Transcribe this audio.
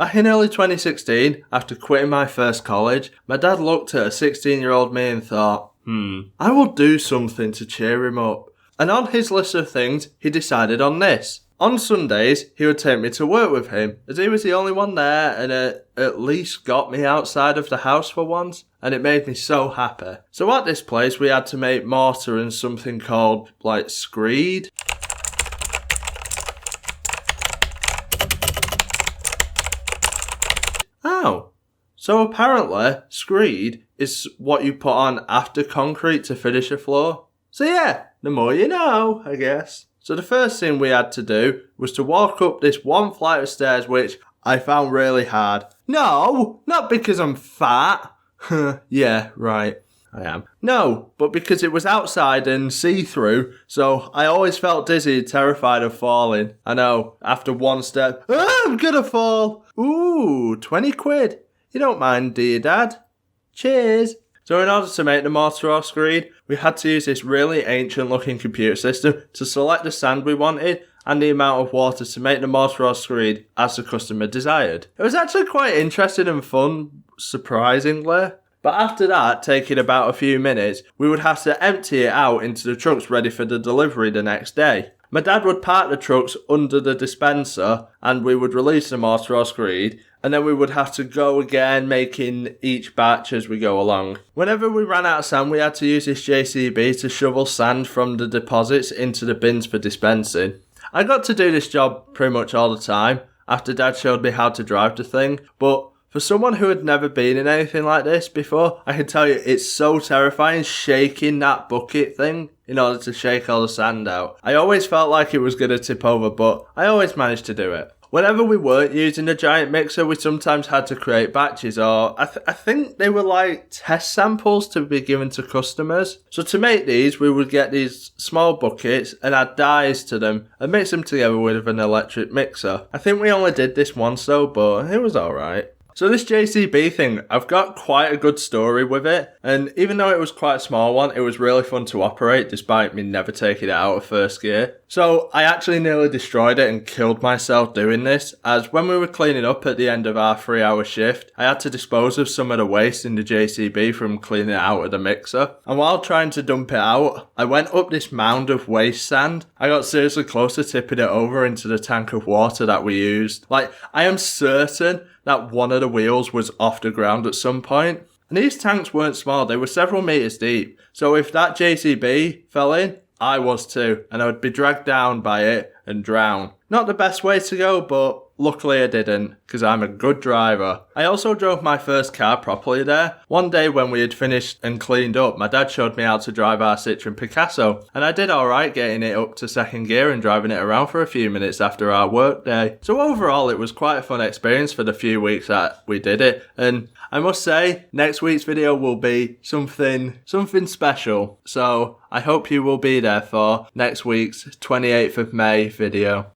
Back in early 2016, after quitting my first college, my dad looked at a 16-year-old me and thought, I will do something to cheer him up. And on his list of things, he decided on this. On Sundays, he would take me to work with him, as he was the only one there and it at least got me outside of the house for once, and it made me so happy. So at this place, we had to make mortar and something called, screed. Oh, so apparently, screed is what you put on after concrete to finish a floor. So yeah, the more you know, I guess. So the first thing we had to do was to walk up this one flight of stairs, which I found really hard. No, not because I'm fat. Yeah, right, I am. No, but because it was outside and see-through, so I always felt dizzy and terrified of falling. I know, after one step, I'm gonna fall. Ooh, 20 quid. You don't mind, do you, Dad? Cheers. So in order to make the mortar or screed, we had to use this really ancient looking computer system to select the sand we wanted and the amount of water to make the mortar or screed as the customer desired. It was actually quite interesting and fun, surprisingly. But after that, taking about a few minutes, we would have to empty it out into the trucks ready for the delivery the next day. My dad would park the trucks under the dispenser and we would release the mortar or screed, and then we would have to go again making each batch as we go along. Whenever we ran out of sand, we had to use this JCB to shovel sand from the deposits into the bins for dispensing. I got to do this job pretty much all the time after Dad showed me how to drive the thing, but for someone who had never been in anything like this before, I can tell you it's so terrifying shaking that bucket thing in order to shake all the sand out. I always felt like it was going to tip over, but I always managed to do it. Whenever we weren't using a giant mixer, we sometimes had to create batches, or I think they were like test samples to be given to customers. So to make these, we would get these small buckets and add dyes to them and mix them together with an electric mixer. I think we only did this once though, but it was alright. So this JCB thing, I've got quite a good story with it, and even though it was quite a small one, it was really fun to operate despite me never taking it out of first gear. So I actually nearly destroyed it and killed myself doing this, as when we were cleaning up at the end of our 3-hour shift, I had to dispose of some of the waste in the JCB from cleaning it out of the mixer. And while trying to dump it out, I went up this mound of waste sand. I got seriously close to tipping it over into the tank of water that we used. I am certain that one of the wheels was off the ground at some point. And these tanks weren't small, they were several meters deep. So if that JCB fell in, I was too, and I would be dragged down by it and drown. Not the best way to go, but luckily I didn't, because I'm a good driver. I also drove my first car properly there. One day when we had finished and cleaned up, my dad showed me how to drive our Citroen Picasso, and I did alright getting it up to second gear and driving it around for a few minutes after our work day. So overall it was quite a fun experience for the few weeks that we did it, and I must say, next week's video will be something special. So I hope you will be there for next week's 28th of May video.